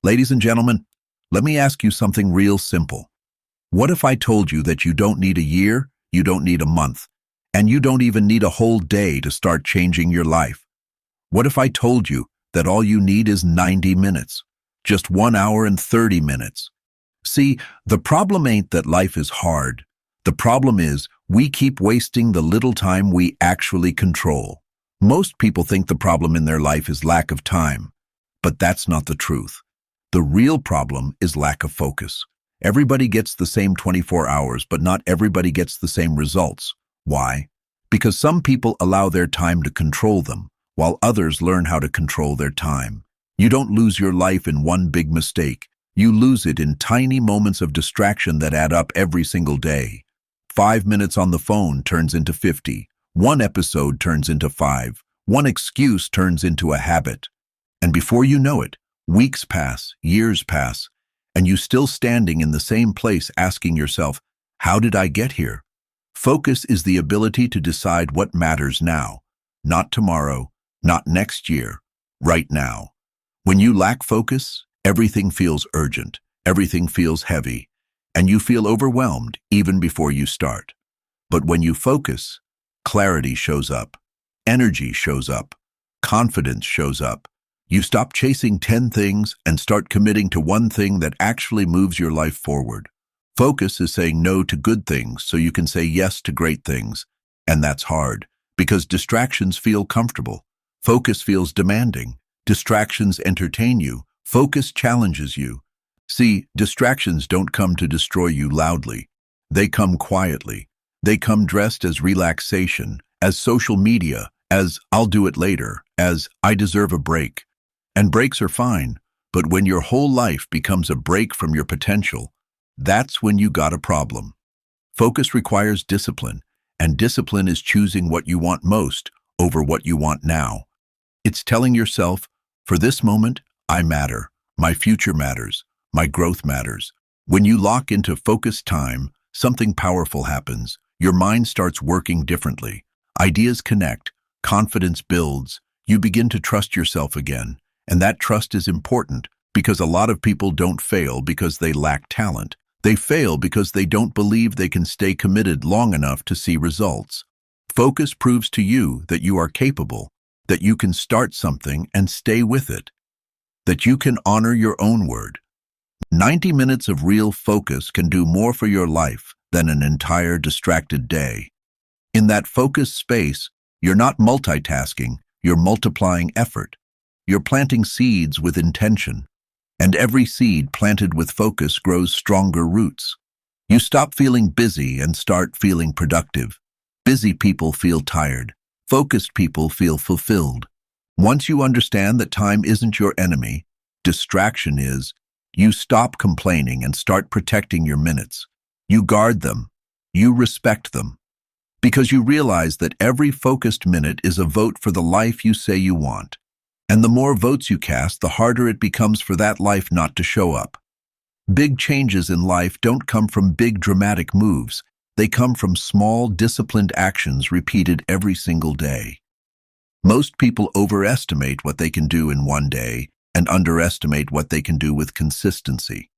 Ladies and gentlemen, let me ask you something real simple. What if I told you that you don't need a year, you don't need a month, and you don't even need a whole day to start changing your life? What if I told you that all you need is 90 minutes, just 1 hour and 30 minutes? See, the problem ain't that life is hard. The problem is we keep wasting the little time we actually control. Most people think the problem in their life is lack of time, but that's not the truth. The real problem is lack of focus. Everybody gets the same 24 hours, but not everybody gets the same results. Why? Because some people allow their time to control them, while others learn how to control their time. You don't lose your life in one big mistake. You lose it in tiny moments of distraction that add up every single day. 5 minutes on the phone turns into 50. One episode turns into 5. One excuse turns into a habit. And before you know it, weeks pass, years pass, and you still standing in the same place asking yourself, how did I get here? Focus is the ability to decide what matters now, not tomorrow, not next year, right now. When you lack focus, everything feels urgent, everything feels heavy, and you feel overwhelmed even before you start. But when you focus, clarity shows up, energy shows up, confidence shows up. You stop chasing 10 things and start committing to one thing that actually moves your life forward. Focus is saying no to good things so you can say yes to great things. And that's hard, because distractions feel comfortable. Focus feels demanding. Distractions entertain you. Focus challenges you. See, distractions don't come to destroy you loudly. They come quietly. They come dressed as relaxation, as social media, as I'll do it later, as I deserve a break. And breaks are fine, but when your whole life becomes a break from your potential, that's when you got a problem. Focus requires discipline, and discipline is choosing what you want most over what you want now. It's telling yourself, for this moment, I matter. My future matters. My growth matters. When you lock into focused time, something powerful happens. Your mind starts working differently. Ideas connect. Confidence builds. You begin to trust yourself again. And that trust is important because a lot of people don't fail because they lack talent. They fail because they don't believe they can stay committed long enough to see results. Focus proves to you that you are capable, that you can start something and stay with it, that you can honor your own word. 90 minutes of real focus can do more for your life than an entire distracted day. In that focused space, you're not multitasking, you're multiplying effort. You're planting seeds with intention, and every seed planted with focus grows stronger roots. You stop feeling busy and start feeling productive. Busy people feel tired. Focused people feel fulfilled. Once you understand that time isn't your enemy, distraction is, you stop complaining and start protecting your minutes. You guard them. You respect them. Because you realize that every focused minute is a vote for the life you say you want. And the more votes you cast, the harder it becomes for that life not to show up. Big changes in life don't come from big dramatic moves. They come from small, disciplined actions repeated every single day. Most people overestimate what they can do in one day and underestimate what they can do with consistency.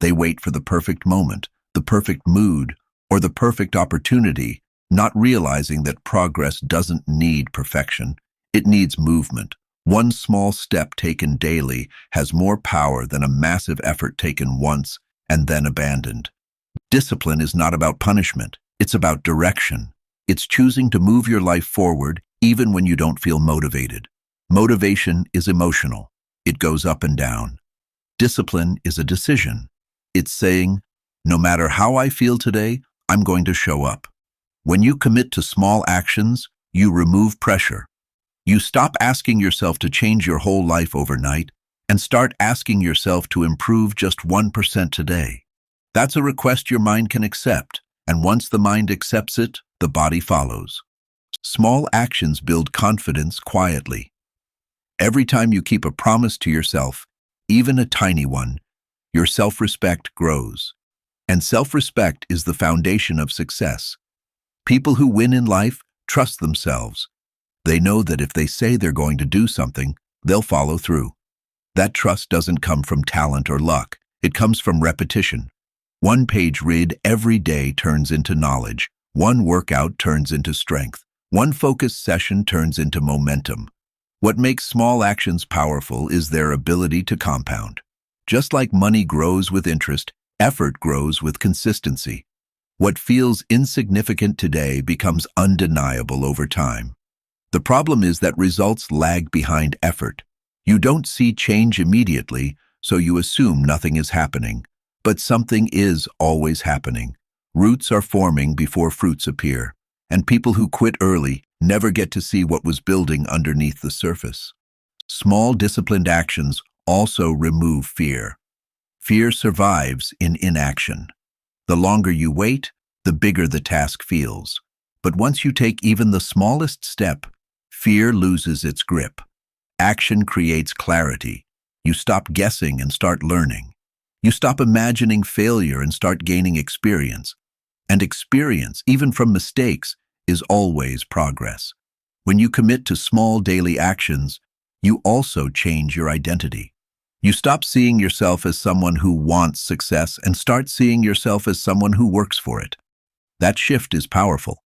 They wait for the perfect moment, the perfect mood, or the perfect opportunity, not realizing that progress doesn't need perfection. It needs movement. One small step taken daily has more power than a massive effort taken once and then abandoned. Discipline is not about punishment. It's about direction. It's choosing to move your life forward even when you don't feel motivated. Motivation is emotional. It goes up and down. Discipline is a decision. It's saying, no matter how I feel today, I'm going to show up. When you commit to small actions, you remove pressure. You stop asking yourself to change your whole life overnight and start asking yourself to improve just 1% today. That's a request your mind can accept, and once the mind accepts it, the body follows. Small actions build confidence quietly. Every time you keep a promise to yourself, even a tiny one, your self-respect grows. And self-respect is the foundation of success. People who win in life trust themselves. They know that if they say they're going to do something, they'll follow through. That trust doesn't come from talent or luck. It comes from repetition. One page read every day turns into knowledge. One workout turns into strength. One focused session turns into momentum. What makes small actions powerful is their ability to compound. Just like money grows with interest, effort grows with consistency. What feels insignificant today becomes undeniable over time. The problem is that results lag behind effort. You don't see change immediately, so you assume nothing is happening. But something is always happening. Roots are forming before fruits appear, and people who quit early never get to see what was building underneath the surface. Small disciplined actions also remove fear. Fear survives in inaction. The longer you wait, the bigger the task feels. But once you take even the smallest step, fear loses its grip. Action creates clarity. You stop guessing and start learning. You stop imagining failure and start gaining experience. And experience, even from mistakes, is always progress. When you commit to small daily actions, you also change your identity. You stop seeing yourself as someone who wants success and start seeing yourself as someone who works for it. That shift is powerful.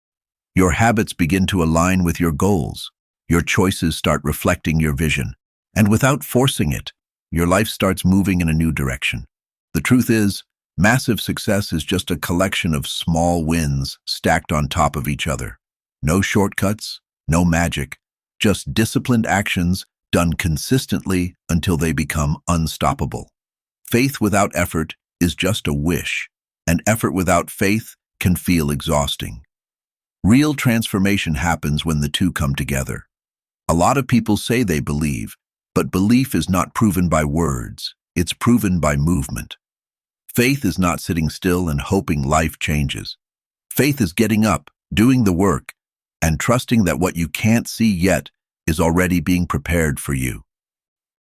Your habits begin to align with your goals. Your choices start reflecting your vision. And without forcing it, your life starts moving in a new direction. The truth is, massive success is just a collection of small wins stacked on top of each other. No shortcuts, no magic, just disciplined actions done consistently until they become unstoppable. Faith without effort is just a wish, and effort without faith can feel exhausting. Real transformation happens when the two come together. A lot of people say they believe, but belief is not proven by words, it's proven by movement. Faith is not sitting still and hoping life changes. Faith is getting up, doing the work, and trusting that what you can't see yet is already being prepared for you.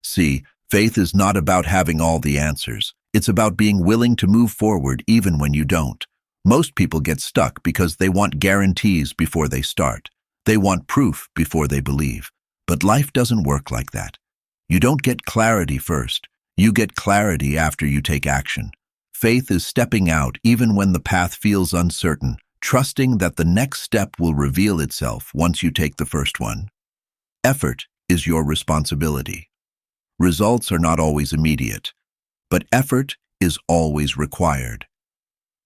See, faith is not about having all the answers. It's about being willing to move forward even when you don't. Most people get stuck because they want guarantees before they start. They want proof before they believe. But life doesn't work like that. You don't get clarity first. You get clarity after you take action. Faith is stepping out even when the path feels uncertain, trusting that the next step will reveal itself once you take the first one. Effort is your responsibility. Results are not always immediate, but effort is always required.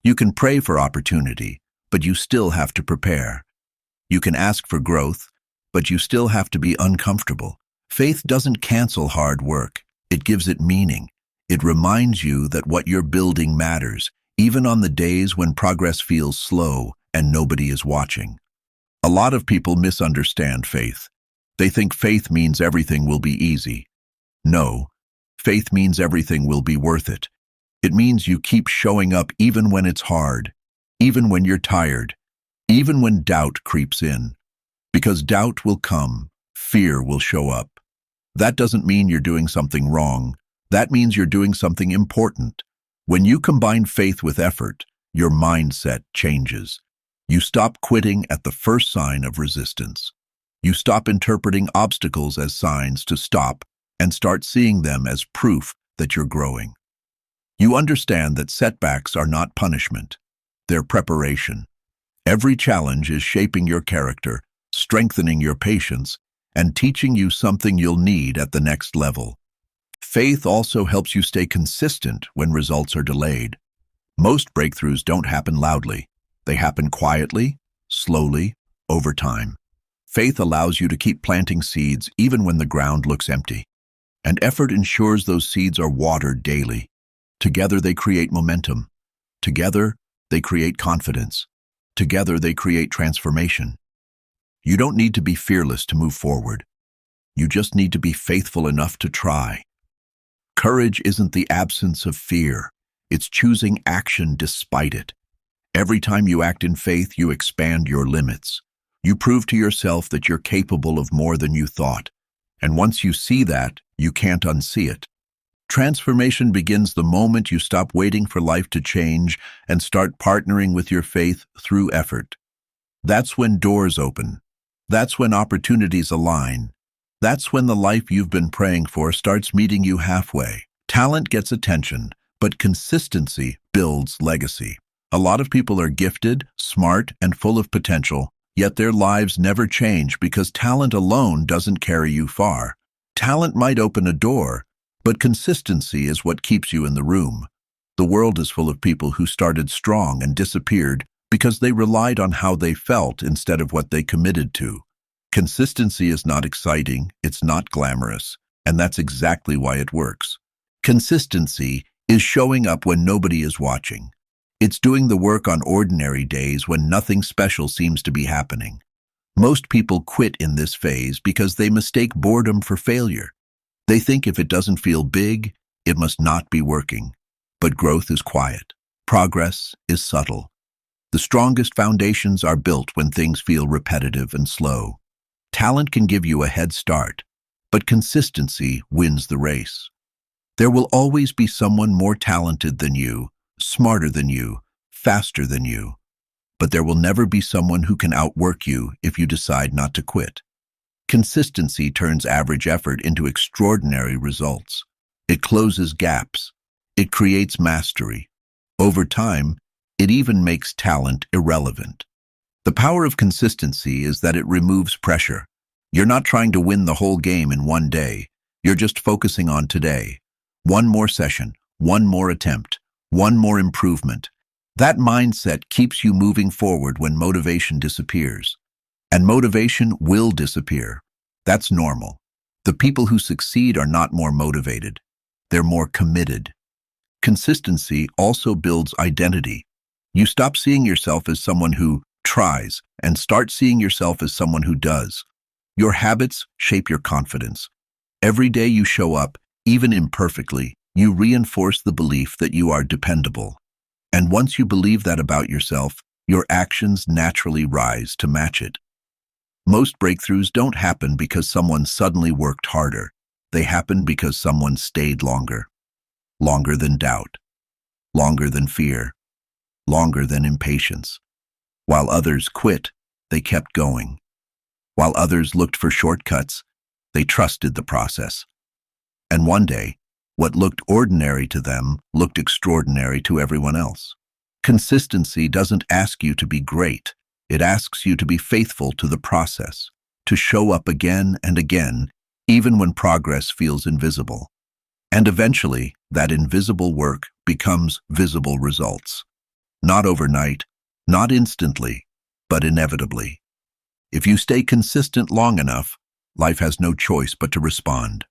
You can pray for opportunity, but you still have to prepare. You can ask for growth, but you still have to be uncomfortable. Faith doesn't cancel hard work. It gives it meaning. It reminds you that what you're building matters, even on the days when progress feels slow and nobody is watching. A lot of people misunderstand faith. They think faith means everything will be easy. No, faith means everything will be worth it. It means you keep showing up even when it's hard, even when you're tired, even when doubt creeps in. Because doubt will come, fear will show up. That doesn't mean you're doing something wrong. That means you're doing something important. When you combine faith with effort, your mindset changes. You stop quitting at the first sign of resistance. You stop interpreting obstacles as signs to stop and start seeing them as proof that you're growing. You understand that setbacks are not punishment. They're preparation. Every challenge is shaping your character, strengthening your patience, and teaching you something you'll need at the next level. Faith also helps you stay consistent when results are delayed. Most breakthroughs don't happen loudly. They happen quietly, slowly, over time. Faith allows you to keep planting seeds even when the ground looks empty. And effort ensures those seeds are watered daily. Together they create momentum. Together they create confidence. Together they create transformation. You don't need to be fearless to move forward. You just need to be faithful enough to try. Courage isn't the absence of fear. It's choosing action despite it. Every time you act in faith, you expand your limits. You prove to yourself that you're capable of more than you thought. And once you see that, you can't unsee it. Transformation begins the moment you stop waiting for life to change and start partnering with your faith through effort. That's when doors open. That's when opportunities align. That's when the life you've been praying for starts meeting you halfway. Talent gets attention, but consistency builds legacy. A lot of people are gifted, smart, and full of potential, yet their lives never change because talent alone doesn't carry you far. Talent might open a door, but consistency is what keeps you in the room. The world is full of people who started strong and disappeared because they relied on how they felt instead of what they committed to. Consistency is not exciting, it's not glamorous, and that's exactly why it works. Consistency is showing up when nobody is watching. It's doing the work on ordinary days when nothing special seems to be happening. Most people quit in this phase because they mistake boredom for failure. They think if it doesn't feel big, it must not be working. But growth is quiet. Progress is subtle. The strongest foundations are built when things feel repetitive and slow. Talent can give you a head start, but consistency wins the race. There will always be someone more talented than you, smarter than you, faster than you. But there will never be someone who can outwork you if you decide not to quit. Consistency turns average effort into extraordinary results. It closes gaps. It creates mastery. Over time, it even makes talent irrelevant. The power of consistency is that it removes pressure. You're not trying to win the whole game in one day. You're just focusing on today. One more session, one more attempt, one more improvement. That mindset keeps you moving forward when motivation disappears. And motivation will disappear. That's normal. The people who succeed are not more motivated. They're more committed. Consistency also builds identity. You stop seeing yourself as someone who tries and start seeing yourself as someone who does. Your habits shape your confidence. Every day you show up, even imperfectly, you reinforce the belief that you are dependable. And once you believe that about yourself, your actions naturally rise to match it. Most breakthroughs don't happen because someone suddenly worked harder. They happen because someone stayed longer. Longer than doubt. Longer than fear. Longer than impatience. While others quit, they kept going. While others looked for shortcuts, they trusted the process. And one day, what looked ordinary to them looked extraordinary to everyone else. Consistency doesn't ask you to be great. It asks you to be faithful to the process, to show up again and again, even when progress feels invisible. And eventually, that invisible work becomes visible results. Not overnight, not instantly, but inevitably. If you stay consistent long enough, life has no choice but to respond.